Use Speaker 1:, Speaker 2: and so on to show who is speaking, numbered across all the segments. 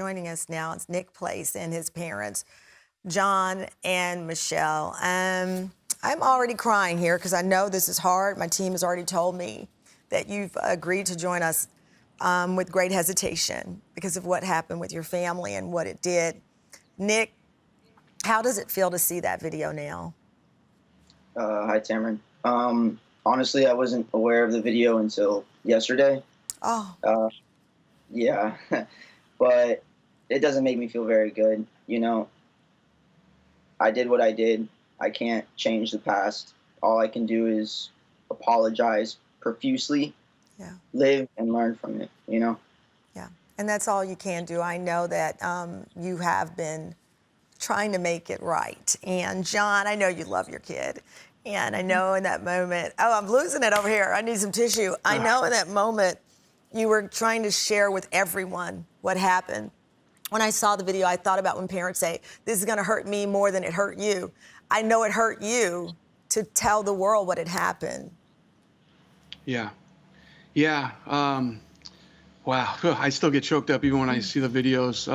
Speaker 1: Joining us now is Nick Place and his parents, John and Michelle. I'm already crying here because I know this is hard. My team has already told me that you've agreed to join us with great hesitation because of what happened with your family and what it did. Nick, how does it feel to see that video now?
Speaker 2: Hi, Tamron. Honestly, I wasn't aware of the video until yesterday.
Speaker 1: Oh,
Speaker 2: Yeah, but it doesn't make me feel very good. I did what I did. I can't change the past. All I can do is apologize profusely,
Speaker 1: yeah,
Speaker 2: live and learn from it.
Speaker 1: yeah. And that's all you can do. I know that you have been trying to make it right. And John, I know you love your kid. And I know in that moment, oh, I'm losing it over here. I need some tissue. I know in that moment you were trying to share with everyone what happened. When I saw the video, I thought about when parents say, this is gonna hurt me more than it hurt you. I know it hurt you to tell the world what had happened.
Speaker 3: Yeah. Yeah. Wow. I still get choked up even when I see the videos.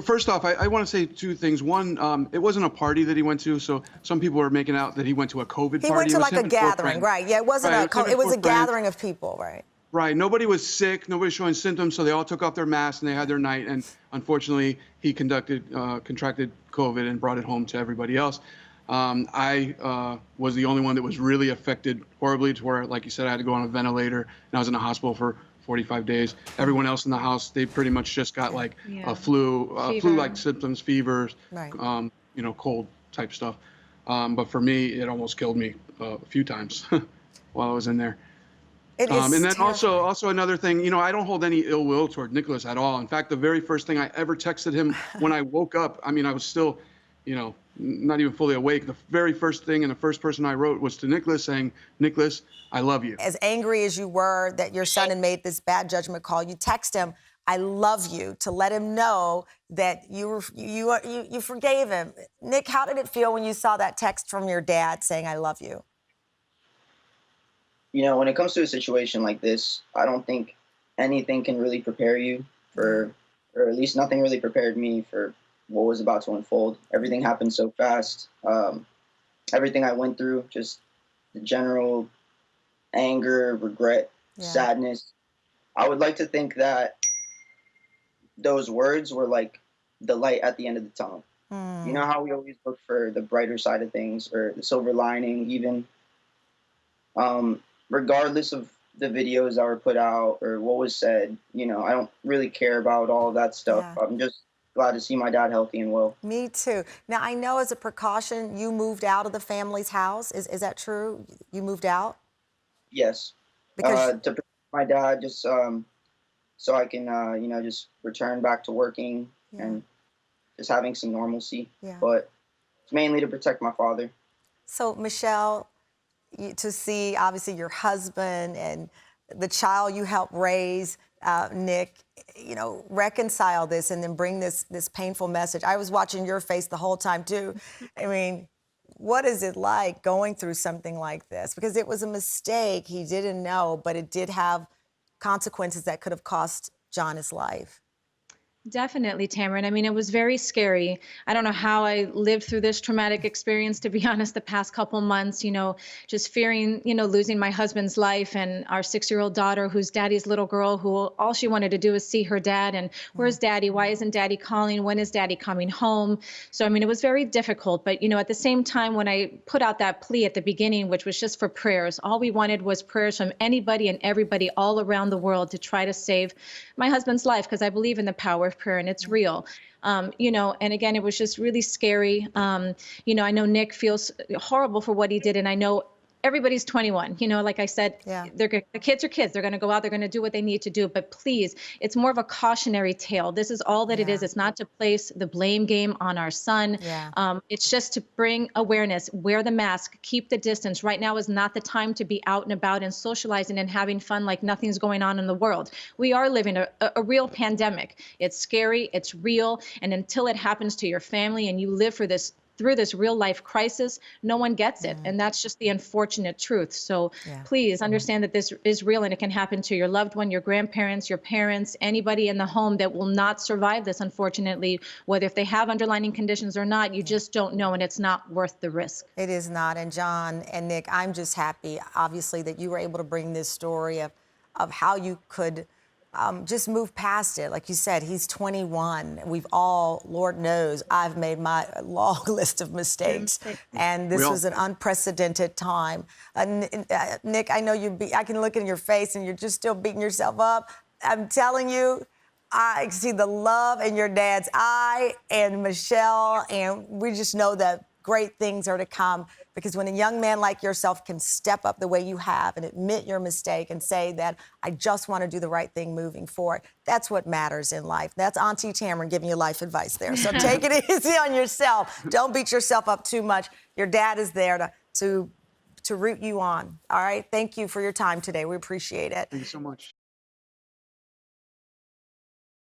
Speaker 3: First off, I want to say two things. One, it wasn't a party that he went to, so some people are making out that he went to a COVID party.
Speaker 1: He went to
Speaker 3: It was
Speaker 1: like
Speaker 3: him
Speaker 1: a
Speaker 3: and four
Speaker 1: gathering,
Speaker 3: friends.
Speaker 1: right? Yeah, it wasn't
Speaker 3: Right,
Speaker 1: it was a
Speaker 3: friends.
Speaker 1: gathering of people, right?
Speaker 3: Right. Nobody was sick. Nobody was showing symptoms, so they all took off their masks and they had their night. And unfortunately, he contracted COVID and brought it home to everybody else. I was the only one that was really affected horribly, to where, like you said, I had to go on a ventilator and I was in the hospital for 45 days. Everyone else in the house, they pretty much just got like a flu-like symptoms, fevers,
Speaker 1: Right.
Speaker 3: Cold type stuff. But for me, it almost killed me a few times while I was in there.
Speaker 1: It is
Speaker 3: And then
Speaker 1: terrifying.
Speaker 3: also another thing, I don't hold any ill will toward Nicholas at all. In fact, the very first thing I ever texted him when I woke up, I was still, not even fully awake. The very first thing and the first person I wrote was to Nicholas saying, Nicholas, I love you.
Speaker 1: As angry as you were that your son had made this bad judgment call, you text him, I love you, to let him know that you forgave him. Nick, how did it feel when you saw that text from your dad saying, I love you?
Speaker 2: When it comes to a situation like this, I don't think anything can really prepare you for, or at least nothing really prepared me for what was about to unfold. Everything happened so fast. Everything I went through, just the general anger, regret, sadness. I would like to think that those words were like the light at the end of the tunnel. You know how we always look for the brighter side of things or the silver lining, even regardless of the videos that were put out or what was said, I don't really care about all of that stuff.
Speaker 1: Yeah.
Speaker 2: I'm just glad to see my dad healthy and well.
Speaker 1: Me too. Now, I know as a precaution, you moved out of the family's house. Is that true? You moved out?
Speaker 2: Yes.
Speaker 1: Because
Speaker 2: To protect my dad, just so I can, just return back to working and just having some normalcy.
Speaker 1: Yeah.
Speaker 2: But it's mainly to protect my father.
Speaker 1: So, Michelle, to see obviously your husband and the child you helped raise, Nick, reconcile this and then bring this painful message. I was watching your face the whole time too. I mean, what is it like going through something like this? Because it was a mistake, he didn't know, but it did have consequences that could have cost John his life.
Speaker 4: Definitely, Tamron. It was very scary. I don't know how I lived through this traumatic experience, to be honest, the past couple months, just fearing, losing my husband's life and our 6-year-old daughter, who's daddy's little girl, who all she wanted to do is see her dad. And where's daddy? Why isn't daddy calling? When is daddy coming home? So, it was very difficult. But, at the same time, when I put out that plea at the beginning, which was just for prayers, all we wanted was prayers from anybody and everybody all around the world to try to save my husband's life, because I believe in the power of prayer and it's real. And again, it was just really scary. I know Nick feels horrible for what he did, and I know everybody's 21. Like I said, the kids are kids. They're going to go out. They're going to do what they need to do. But please, it's more of a cautionary tale. This is all that it is. It's not to place the blame game on our son. It's just to bring awareness. Wear the mask. Keep the distance. Right now is not the time to be out and about and socializing and having fun like nothing's going on in the world. We are living a real pandemic. It's scary. It's real. And until it happens to your family and you live for this through this real life crisis, no one gets it. And that's just the unfortunate truth. So please understand that this is real and it can happen to your loved one, your grandparents, your parents, anybody in the home that will not survive this, unfortunately, whether if they have underlying conditions or not, you just don't know, and it's not worth the risk.
Speaker 1: It is not. And John and Nick, I'm just happy, obviously, that you were able to bring this story of how you could just move past it. Like you said, he's 21. We've all, Lord knows, I've made my long list of mistakes. And this was an unprecedented time. Nick, I know I can look in your face and you're just still beating yourself up. I'm telling you, I see the love in your dad's eye and Michelle, and we just know that great things are to come, because when a young man like yourself can step up the way you have and admit your mistake and say that I just want to do the right thing moving forward, that's what matters in life. That's Auntie Tamron giving you life advice there. So take it easy on yourself. Don't beat yourself up too much. Your dad is there to root you on. All right. Thank you for your time today. We appreciate it.
Speaker 3: Thank you so much.